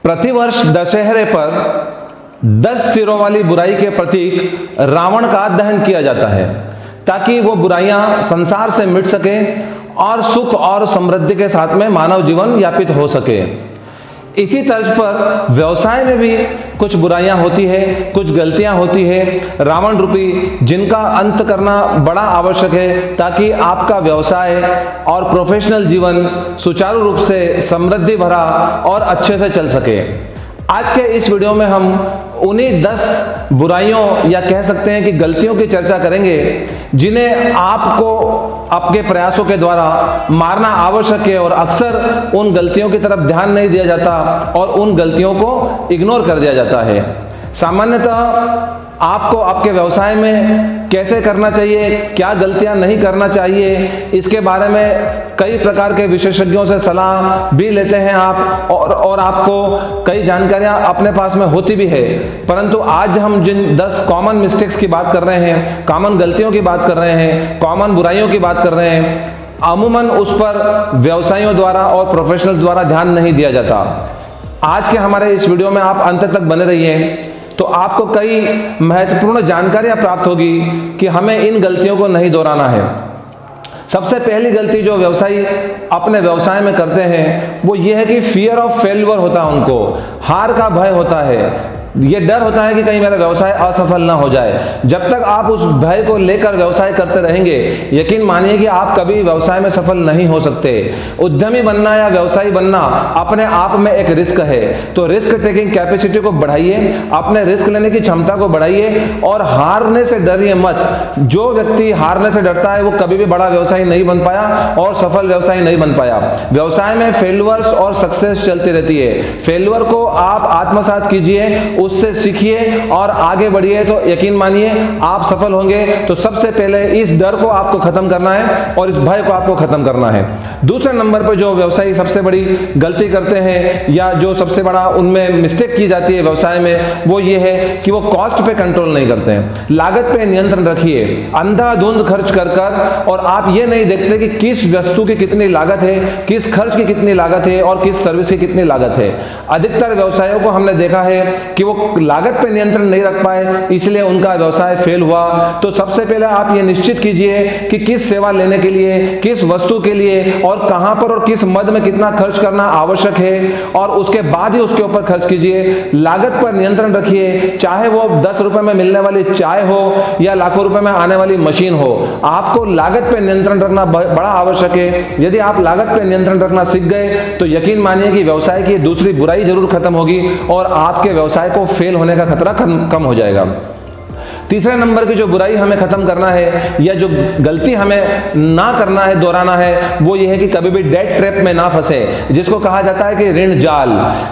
प्रतिवर्ष दशहरे पर 10 सिरों वाली बुराई के प्रतीक रावण का दहन किया जाता है ताकि वो बुराइयां संसार से मिट सके और सुख और समृद्धि के साथ में मानव जीवन यापित हो सके। इसी तर्ज पर व्यवसाय में भी कुछ बुराइयां होती है, कुछ गलतियां होती है रावण रूपी, जिनका अंत करना बड़ा आवश्यक है ताकि आपका व्यवसाय और प्रोफेशनल जीवन सुचारू रूप से समृद्धि भरा और अच्छे से चल सके। आज के इस वीडियो में हम उन्हीं 10 बुराइयों या कह सकते हैं कि गलतियों की चर्चा करेंगे जिन्हें आपको आपके प्रयासों के द्वारा मारना आवश्यक है और अक्सर उन गलतियों की तरफ ध्यान नहीं दिया जाता और उन गलतियों को इग्नोर कर दिया जाता है। सामान्यतः आपको आपके व्यवसाय में कैसे करना चाहिए, क्या गलतियां नहीं करना चाहिए, इसके बारे में कई प्रकार के विशेषज्ञों से सलाह भी लेते हैं आप और आपको कई जानकारियां अपने पास में होती भी है। परंतु आज हम जिन 10 कॉमन मिस्टेक्स की बात कर रहे हैं, कॉमन गलतियों की बात कर रहे हैं, कॉमन बुराइयों की बात कर रहे हैं, अमूमन उस पर व्यवसायियों द्वारा और प्रोफेशनल्स द्वारा ध्यान नहीं दिया जाता। आज के हमारे इस वीडियो में आप अंत तक बने रहिए तो आपको कई महत्वपूर्ण जानकारियां प्राप्त होगी कि हमें इन गलतियों को नहीं दोहराना है। सबसे पहली गलती जो व्यवसायी अपने व्यवसाय में करते हैं वो ये है कि फियर ऑफ फेल्यूर होता है, उनको हार का भय होता है। ये डर होता है कि कहीं मेरा व्यवसाय असफल ना हो जाए। जब तक आप उस भय को लेकर व्यवसाय करते रहेंगे, यकीन मानिए कि आप कभी व्यवसाय में सफल नहीं हो सकते। उद्यमी बनना या व्यवसायी बनना अपने आप में एक रिस्क है, तो रिस्क टेकिंग कैपेसिटी को बढ़ाइए, अपने रिस्क लेने की क्षमता को बढ़ाइए और हारने से डरिए मत। जो व्यक्ति हारने से डरता है वो कभी भी बड़ा व्यवसायी नहीं बन पाया और सफल व्यवसायी नहीं बन पाया। व्यवसाय में फेल्यूर्स और सक्सेस चलती रहती है। फेल्यूर को आप आत्मसात कीजिए, उससे सीखिए और आगे बढ़िए, तो यकीन मानिए आप सफल होंगे। तो सबसे पहले इस डर को आपको खत्म करना है और इस भय को आपको खत्म करना है। दूसरे नंबर पर जो व्यवसायी सबसे बड़ी गलती करते हैं या जो सबसे बड़ा उनमें मिस्टेक की जाती है व्यवसाय में, वो ये है कि वो कॉस्ट पे कंट्रोल नहीं करते हैं। लागत पे नियंत्रण रखिए। अंधाधुंध खर्च कर और आप ये नहीं देखते कि किस वस्तु की कितनी लागत है, किस खर्च की कितनी लागत है और किस सर्विस की कितनी लागत है। अधिकतर व्यवसायों को हमने देखा है कि वो लागत पे नियंत्रण नहीं रख पाए, इसलिए उनका व्यवसाय फेल हुआ। तो सबसे पहले आप ये निश्चित कीजिए कि किस सेवा लेने के लिए, किस वस्तु के लिए और कहां पर और किस मद में कितना खर्च करना आवश्यक है और उसके बाद ही उसके ऊपर खर्च कीजिए। लागत पर नियंत्रण रखिए, चाहे वो 10 रुपए में मिलने वाली चाय हो या लाखों रुपए में आने वाली मशीन हो। आपको लागत पे नियंत्रण रखना बड़ा आवश्यक है। यदि आप लागत पे नियंत्रण रखना सीख गए तो यकीन मानिए कि व्यवसाय की दूसरी बुराई जरूर खत्म होगी और आपके व्यवसाय को फेल होने का खतरा कम हो जाएगा। तीसरे नंबर की जो बुराई हमें खत्म करना है या जो गलती हमें ना करना है, दोहराना है, वो ये है कि कभी भी डेट ट्रैप में ना फंसे, जिसको कहा जाता है कि ऋण जाल।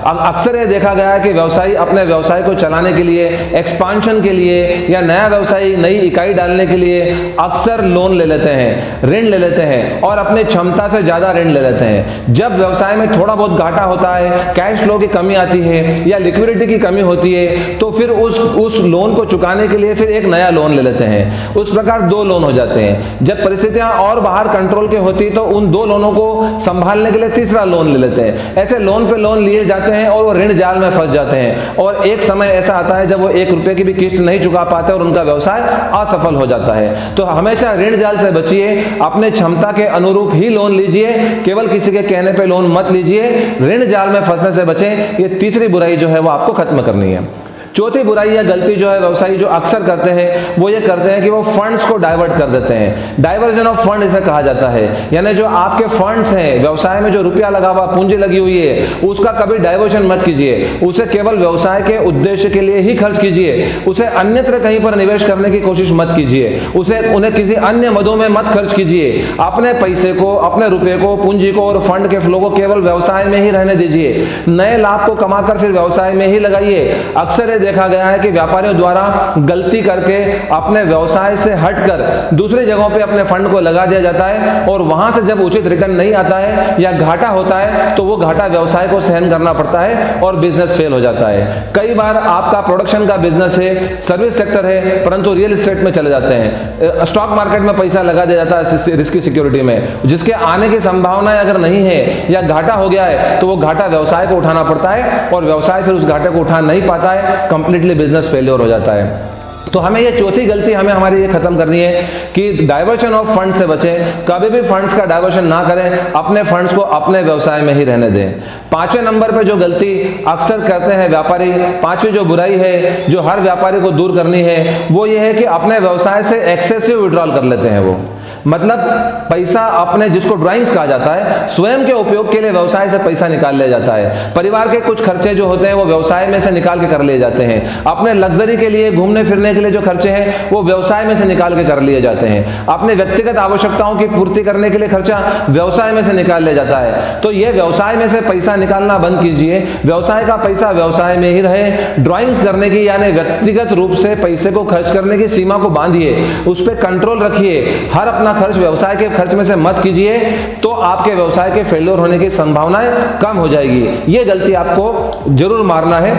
अक्सर ये देखा गया है कि व्यवसायी अपने व्यवसाय को चलाने के लिए, एक्सपांशन के लिए या नया व्यवसायी नई इकाई डालने के लिए अक्सर लोन ले लेते हैं, ऋण ले लेते हैं और अपनी क्षमता से ज्यादा ऋण ले लेते हैं। जब व्यवसाय में थोड़ा बहुत घाटा होता है, कैश फ्लो की कमी आती है या लिक्विडिटी की कमी होती है, तो फिर उस लोन को चुकाने के लिए फिर एक नया लोन ले लेते हैं। उस प्रकार 2 लोन हो जाते हैं। जब परिस्थितियां और बाहर कंट्रोल के होती तो उन 2 लोनों को संभालने के लिए तीसरा लोन ले लेते हैं। ऐसे लोन पे लोन लिए जाते हैं और वो ऋण जाल में फंस जाते हैं और एक समय ऐसा आता है जब वो 1 रुपए की भी किस्त नहीं चुका पाते और उनका व्यवसाय असफल हो जाता है। तो हमेशा ऋण जाल से बचिए, अपने क्षमता के अनुरूप ही लोन लीजिए, केवल किसी के कहने पे लोन मत लीजिए। ऋण जाल में फंसने से बचें। ये तीसरी बुराई जो है वो आपको खत्म करनी है। चौथी बुराई या गलती जो है व्यवसायी जो अक्सर करते हैं वो ये करते हैं कि वो फंड्स को डाइवर्ट कर देते हैं। डाइवर्जन ऑफ फंड इसे कहा जाता है। यानी जो आपके फंड्स हैं, व्यवसाय में जो रुपया लगा हुआ, पूंजी लगी हुई है, उसका कभी डाइवर्जन मत कीजिए। उसे केवल व्यवसाय के उद्देश्य के लिए ही खर्च कीजिए। उसे अन्यत्र कहीं पर निवेश करने की कोशिश मत कीजिए। उन्हें किसी अन्य मदों में मत खर्च कीजिए। अपने पैसे को, अपने रुपये को, पूंजी को और फंड के फ्लो को केवल व्यवसाय में ही रहने दीजिए। नए लाभ को कमाकर फिर व्यवसाय में ही लगाइए। अक्सर देखा गया है कि व्यापारियों द्वारा गलती करके अपने व्यवसाय से हटकर दूसरी जगहों पे अपने फंड को लगा दिया जाता है और वहां से जब उचित रिटर्न नहीं आता है या घाटा होता है तो वो घाटा व्यवसाय को सहन करना पड़ता है और बिजनेस फेल हो जाता है। कई बार आपका प्रोडक्शन का बिजनेस है, सर्विस सेक्टर है, परंतु रियल एस्टेट में चले जाते हैं, स्टॉक मार्केट में पैसा लगा दिया जाता है रिस्की सिक्योरिटी में, जिसके आने की संभावनाएं अगर नहीं है या घाटा हो गया है तो वो घाटा व्यवसाय को उठाना पड़ता है और व्यवसाय फिर उस घाटे को उठा नहीं पाता है, कंप्लीटली बिजनेस फेलियर हो जाता है। तो हमें ये चौथी गलती हमारी ये खत्म करनी है कि डाइवर्शन ऑफ फंड से बचें, कभी भी फंड्स का डाइवर्शन ना करें, अपने फंड्स को अपने व्यवसाय में ही रहने दें। पांचवें नंबर पे जो गलती अक्सर करते हैं व्यापारी, पांचवी जो बुराई है जो हर व्यापारी को दूर करनी है वो ये है कि अपने व्यवसाय से एक्सेसिव विड्रॉल कर लेते हैं। वो मतलब पैसा अपने, जिसको ड्राइंग्स कहा जाता है, स्वयं के उपयोग के लिए व्यवसाय से पैसा निकाल लिया जाता है। परिवार के कुछ खर्चे जो होते हैं वो व्यवसाय में से निकाल के कर लिए जाते हैं। अपने लग्जरी के लिए, घूमने फिरने के लिए जो खर्चे हैं वो व्यवसाय में से निकाल के कर लिए जाते हैं। अपने व्यक्तिगत आवश्यकताओं की पूर्ति करने के लिए खर्चा व्यवसाय में से निकाल लिया जाता है। तो ये व्यवसाय में से पैसा निकालना बंद कीजिए, व्यवसाय का पैसा व्यवसाय में ही रहे। ड्राइंग्स करने की यानी व्यक्तिगत रूप से पैसे को खर्च करने की सीमा को बांधिए, उस पर कंट्रोल रखिए। हर अपना खर्च व्यवसाय के खर्च में से मत कीजिए, तो आपके व्यवसाय के फेलियर होने की संभावनाएं कम हो जाएगी। ये गलती आपको जरूर मारना है।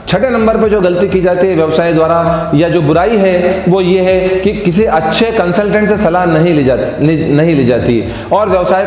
छठे नंबर पे जो गलती की जाती है व्यवसाय द्वारा या जो बुराई है वो ये है कि किसी अच्छे कंसल्टेंट से सलाह नहीं ली जाती और व्यवसाय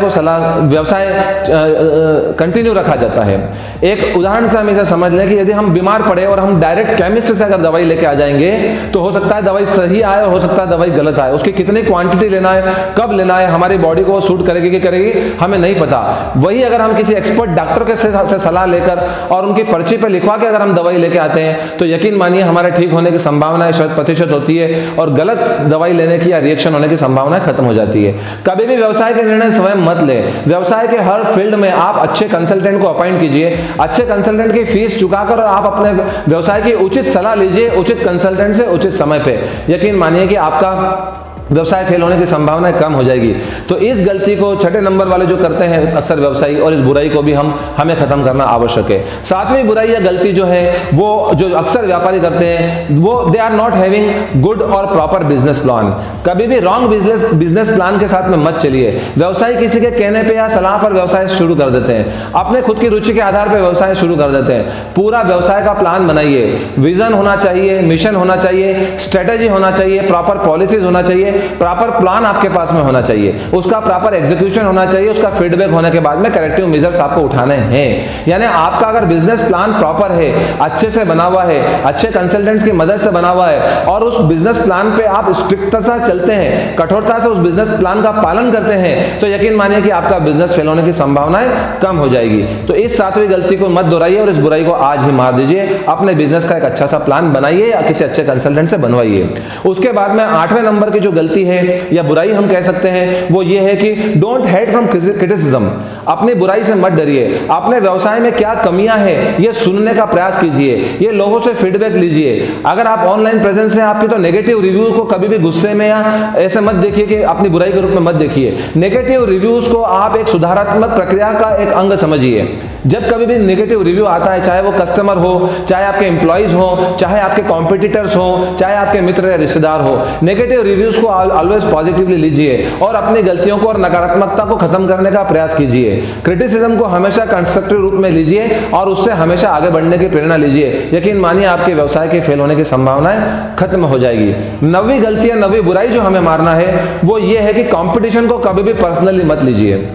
कंटिन्यू रखा जाता है। एक उदाहरण से हम इसे समझ लें कि यदि हम बीमार पड़े और हम डायरेक्ट केमिस्ट से अगर दवाई लेके आ जाएंगे तो हो सकता है दवाई सही आए और हो सकता है दवाई गलत आए। उसकी कितनी क्वांटिटी लेना है, कब लेना है, हमारी बॉडी को सूट करेगी कि करेगी हमें नहीं पता। वही अगर हम किसी एक्सपर्ट डॉक्टर के से सलाह लेकर और उनकी पर्ची पे लिखवा के अगर हम दवाई लेके आते हैं तो यकीन मानिए हमारे ठीक होने की संभावना 100% होती है और गलत दवाई लेने की या रिएक्शन होने की संभावना खत्म हो जाती है। कभी भी व्यवसाय के निर्णय स्वयं मत ले। व्यवसाय के हर फील्ड में आप अच्छे कंसल्टेंट को अपॉइंट कीजिए, अच्छे कंसल्टेंट की फीस चुकाकर और आप अपने व्यवसाय की उचित सलाह लीजिए उचित कंसल्टेंट से उचित समय पे। यकीन मानिए कि आपका व्यवसाय फेल होने की संभावना कम हो जाएगी। तो इस गलती को छठे नंबर वाले जो करते हैं अक्सर व्यवसायी, और इस बुराई को भी हमें खत्म करना आवश्यक है। सातवीं बुराई या गलती जो है वो जो अक्सर व्यापारी करते हैं वो they are not having good और प्रॉपर बिजनेस प्लान। कभी भी रॉन्ग बिजनेस प्लान के साथ में मत चलिए। व्यवसायी किसी के कहने पे या सलाह पर व्यवसाय शुरू कर देते हैं, अपने खुद की रुचि के आधार पर व्यवसाय शुरू कर देते हैं। पूरा व्यवसाय का प्लान बनाइए, विजन होना चाहिए, मिशन होना चाहिए, स्ट्रेटेजी होना चाहिए, प्रॉपर पॉलिसीज होना चाहिए, प्रॉपर प्लान आपके पास में होना चाहिए, उसका प्रॉपर एग्जीक्यूशन होना चाहिए, उसका फीडबैक होने के बाद में करेक्टिव मेजर्स आपको उठाने हैं। यानी आपका अगर बिजनेस प्लान प्रॉपर है, अच्छे से बना हुआ है, अच्छे कंसल्टेंट्स की मदद से बना हुआ है और उस बिजनेस प्लान पे आप स्ट्रिक्टता से चलते हैं, कठोरता से उस बिजनेस प्लान का पालन करते हैं, तो यकीन मानिए कि आपका बिजनेस फेल होने की संभावनाएं कम हो जाएगी। तो इस सातवीं गलती को मत दोहराइए और इस बुराई को आज ही मार दीजिए। अपने बिजनेस का एक अच्छा सा प्लान बनाइए या किसी अच्छे कंसल्टेंट से बनवाइए। उसके बाद में आठवें नंबर की जो गलती है या बुराई हम कह सकते हैं वो ये है कि डोंट हाइड फ्रॉम क्रिटिसिज्म। अपनी बुराई से मत डरिए। अपने व्यवसाय में क्या कमियां हैं ये सुनने का प्रयास कीजिए, ये लोगों से फीडबैक लीजिए। अगर आप ऑनलाइन प्रेजेंस है आपकी तो नेगेटिव रिव्यूज को कभी भी गुस्से में या ऐसे मत देखिए कि अपनी बुराई के रूप में मत देखिए। नेगेटिव रिव्यूज को आप एक सुधारात्मक प्रक्रिया का एक अंग समझिए। जब कभी भी नेगेटिव रिव्यू आता है, चाहे वो कस्टमर हो, चाहे आपके एम्प्लॉइज हो, चाहे आपके कॉम्पिटिटर्स हो, चाहे आपके मित्र या रिश्तेदार हो, नेगेटिव रिव्यूज को ऑलवेज पॉजिटिवली लीजिए और अपनी गलतियों को और नकारात्मकता को खत्म करने का प्रयास कीजिए। क्रिटिसिज्म को हमेशा कंस्ट्रक्टिव रूप में लीजिए और उससे हमेशा आगे बढ़ने की प्रेरणा लीजिए। यकीन मानिए आपके व्यवसाय के फेल होने की संभावनाएं खत्म हो जाएगी। नवीं गलती या नवी बुराई जो हमें मारना है वो ये है कि कंपटीशन को कभी भी पर्सनली मत लीजिए।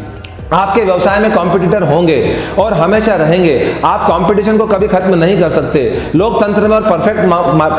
आपके व्यवसाय में कॉम्पिटिटर होंगे और हमेशा रहेंगे। आप कंपटीशन को कभी खत्म नहीं कर सकते। लोकतंत्र में और परफेक्ट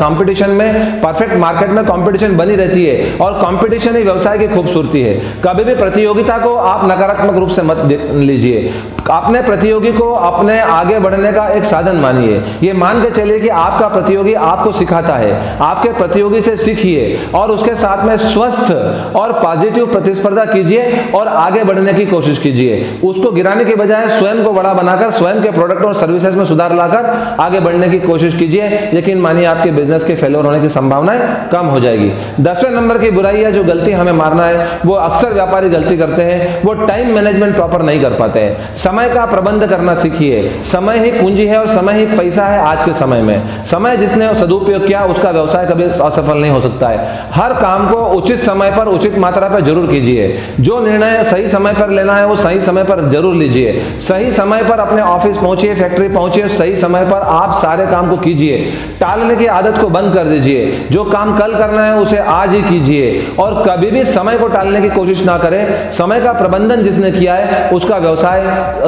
कंपटीशन में, परफेक्ट मार्केट में कंपटीशन बनी रहती है और कंपटीशन ही व्यवसाय की खूबसूरती है। कभी भी प्रतियोगिता को आप नकारात्मक रूप से मत लीजिए। अपने प्रतियोगी को अपने आगे बढ़ने का एक साधन मानिए। ये मान के चलिए कि आपका प्रतियोगी आपको सिखाता है, आपके प्रतियोगी से सीखिए और उसके साथ में स्वस्थ और पॉजिटिव प्रतिस्पर्धा कीजिए और आगे बढ़ने की कोशिश कीजिए। कीजिए। उसको गिराने के बजाय स्वयं को बड़ा बनाकर स्वयं के प्रोडक्ट और सर्विसेज में सुधार लाकर आगे बढ़ने की कोशिश कीजिए। यकीन मानिए आपके बिजनेस के फेलियर होने की संभावनाएं कम हो जाएगी। 10वें नंबर की बुराई या जो गलती हमें मारना है, वो अक्सर व्यापारी गलती करते हैं, वो टाइम मैनेजमेंट प्रॉपर नहीं कर पाते हैं। समय का प्रबंध करना सीखिए। समय ही पूंजी है और समय ही पैसा है आज के समय में। समय जिसने सदुपयोग किया उसका व्यवसाय कभी असफल नहीं हो सकता है। हर काम को उचित समय पर उचित मात्रा पर जरूर कीजिए। जो निर्णय सही समय पर लेना है वो सही समय पर जरूर लीजिए। सही समय पर अपने ऑफिस पहुंचिए, फैक्ट्री पहुंचिए, सही समय पर आप सारे काम को कीजिए। टालने की आदत को बंद कर दीजिए। जो काम कल करना है उसे आज ही कीजिए और कभी भी समय को टालने की कोशिश ना करें। समय का प्रबंधन जिसने किया है उसका व्यवसाय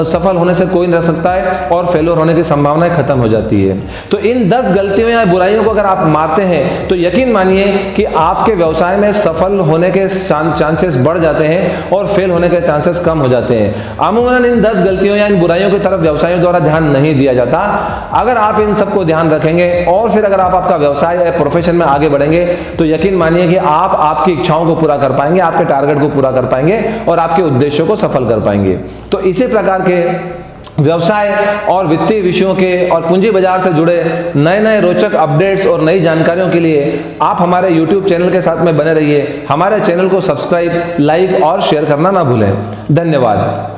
सफल होने से कोई नहीं रह सकता है और फेलियर होने की संभावनाएं खत्म हो जाती है। तो इन 10 गलतियों या बुराइयों को अगर आप मारते हैं तो यकीन मानिए कि आपके व्यवसाय में सफल होने के चांसेस बढ़ जाते हैं और फेल होने के चांसेस कम हो जाते हैं। अमूमन इन 10 गलतियों या इन बुराइयों की तरफ व्यवसायियों द्वारा ध्यान नहीं दिया जाता। अगर आप इन सबको ध्यान रखेंगे और फिर अगर आप आपका व्यवसाय या प्रोफेशन में आगे बढ़ेंगे तो यकीन मानिए कि आप आपकी इच्छाओं को पूरा कर पाएंगे, आपके टारगेट को पूरा कर पाएंगे और आपके उद्देश्यों को सफल कर पाएंगे। तो इसी प्रकार के व्यवसाय और वित्तीय विषयों के और पूंजी बाजार से जुड़े नए नए रोचक अपडेट्स और नई जानकारियों के लिए आप हमारे YouTube चैनल के साथ में बने रहिए। हमारे चैनल को सब्सक्राइब, लाइक और शेयर करना ना भूलें। धन्यवाद।